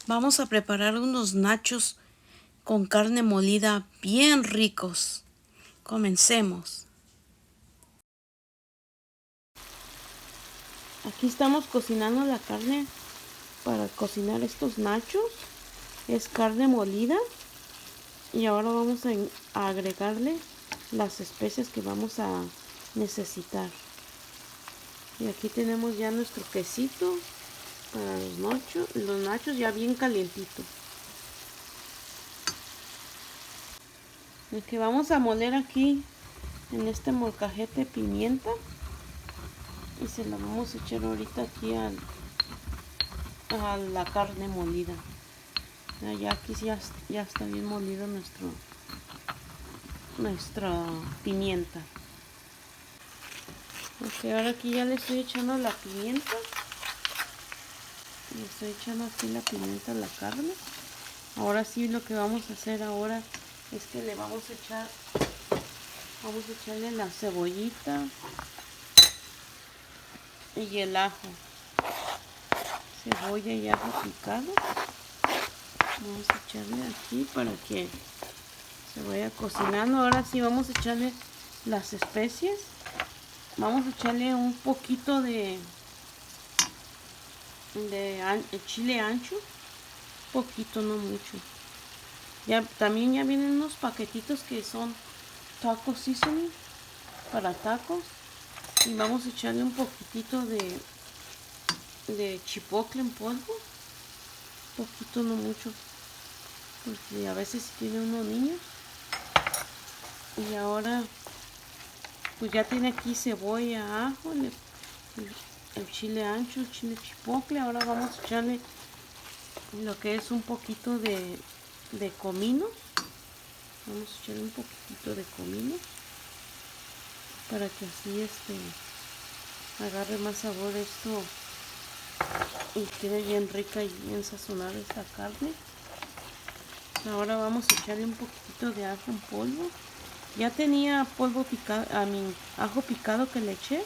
Vamos a preparar unos nachos con carne molida bien ricos. Comencemos. Aquí estamos cocinando la carne para cocinar estos nachos. Es carne molida y ahora vamos a agregarle las especias que vamos a necesitar. Y aquí tenemos ya nuestro quesito para los nachos ya bien calientito. El que vamos a moler aquí en este molcajete pimienta y se la vamos a echar ahorita aquí a la carne molida. Ya aquí ya está bien molido nuestra pimienta. Ok, ahora aquí ya le estoy echando la pimienta. Le estoy echando aquí la pimienta a la carne. Ahora sí, lo que vamos a hacer ahora es que le vamos a echarle la cebollita y el ajo. Cebolla y ajo picado. Vamos a echarle aquí para que se vaya cocinando. Ahora sí vamos a echarle las especias. Vamos a echarle un poquito de chile ancho. Poquito, no mucho. También ya vienen unos paquetitos que son taco seasoning para tacos. Y vamos a echarle un poquitito de chipotle en polvo. Poquito, no mucho. Porque a veces tiene unos niños. Y ahora pues ya tiene aquí cebolla, ajo, el chile ancho, el chile chipotle. Ahora vamos a echarle lo que es un poquito de comino. Vamos a echarle un poquitito de comino para que así agarre más sabor esto y quede bien rica y bien sazonada esta carne. Ahora vamos a echarle un poquitito de ajo en polvo. Ya tenía polvo picado, ajo picado que le eché,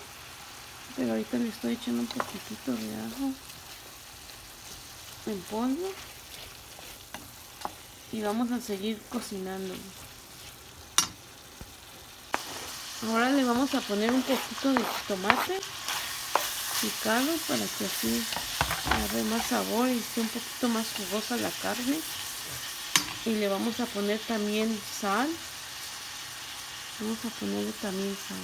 pero ahorita le estoy echando un poquitito de ajo en polvo y vamos a seguir cocinando. Ahora le vamos a poner un poquito de tomate picado para que así agarre más sabor y esté un poquito más jugosa la carne. Y le vamos a poner también sal. Vamos a ponerle también sal.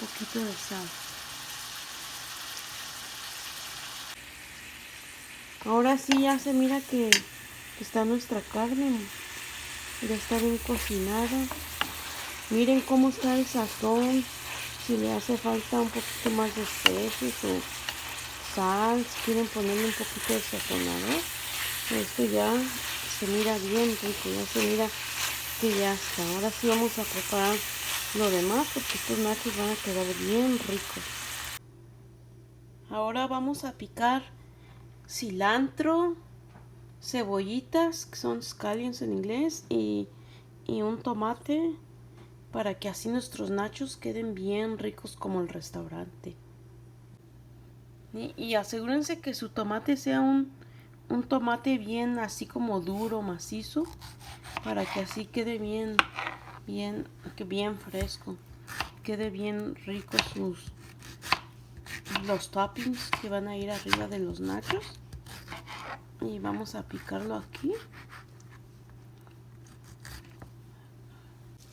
Un poquito de sal. Ahora sí ya se mira que está nuestra carne. Ya está bien cocinada. Miren cómo está el sazón. Si le hace falta un poquito más de especies o sal, si quieren ponerle un poquito de sazonador. Esto ya se mira bien rico, ya se mira que ya está. Ahora sí vamos a preparar lo demás porque estos nachos van a quedar bien ricos. Ahora vamos a picar cilantro, cebollitas, que son scallions en inglés, y un tomate para que así nuestros nachos queden bien ricos como el restaurante. Y asegúrense que su tomate sea un tomate bien así como duro, macizo, para que así quede bien fresco, quede bien rico los toppings que van a ir arriba de los nachos. Y vamos a picarlo aquí.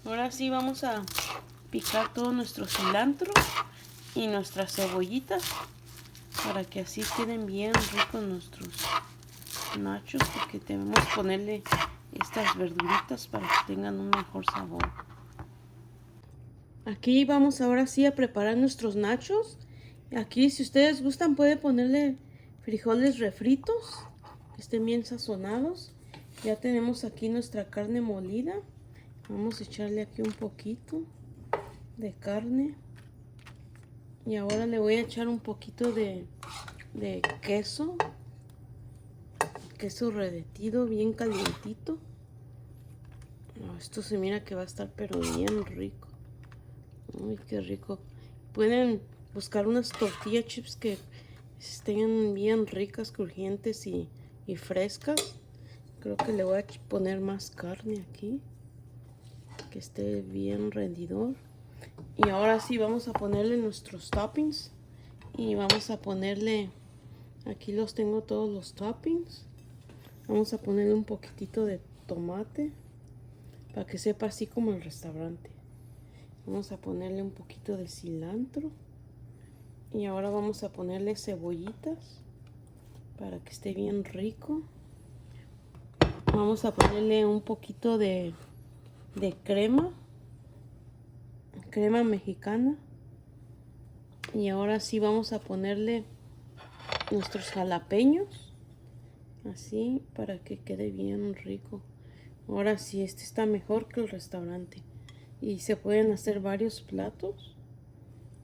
Ahora sí vamos a picar todo nuestro cilantro y nuestras cebollitas para que así queden bien ricos nuestros nachos, porque debemos ponerle estas verduritas para que tengan un mejor sabor. Aquí vamos ahora sí a preparar nuestros nachos. Aquí, si ustedes gustan, pueden ponerle frijoles refritos que estén bien sazonados. Ya tenemos aquí nuestra carne molida. Vamos a echarle aquí un poquito de carne. Y ahora le voy a echar un poquito de queso derretido, bien calientito. Esto se mira que va a estar pero bien rico. Uy, qué rico. Pueden buscar unas tortilla chips que estén bien ricas, crujientes y frescas. Creo que le voy a poner más carne aquí, que esté bien rendidor. Y ahora sí vamos a ponerle nuestros toppings. Y vamos a ponerle, aquí los tengo todos los toppings. Vamos a ponerle un poquitito de tomate para que sepa así como el restaurante. Vamos a ponerle un poquito de cilantro. Y ahora vamos a ponerle cebollitas para que esté bien rico. Vamos a ponerle un poquito de crema mexicana. Y ahora sí vamos a ponerle nuestros jalapeños, así, para que quede bien rico. Ahora sí, este está mejor que el restaurante. Y se pueden hacer varios platos.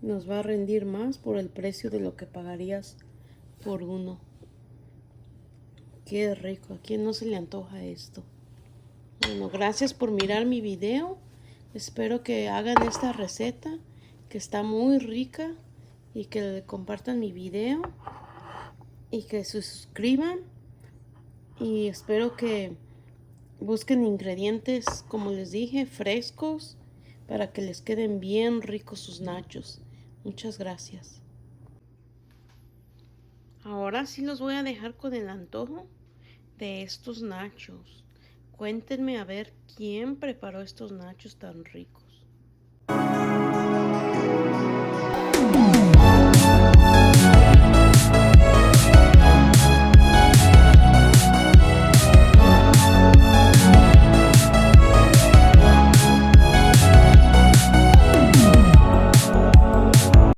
Nos va a rendir más por el precio de lo que pagarías por uno. Qué rico, ¿a quién no se le antoja esto? Bueno, gracias por mirar mi video. Espero que hagan esta receta, que está muy rica, y que compartan mi video y que se suscriban. Y espero que busquen ingredientes, como les dije, frescos, para que les queden bien ricos sus nachos. Muchas gracias. Ahora sí los voy a dejar con el antojo de estos nachos. Cuéntenme a ver quién preparó estos nachos tan ricos.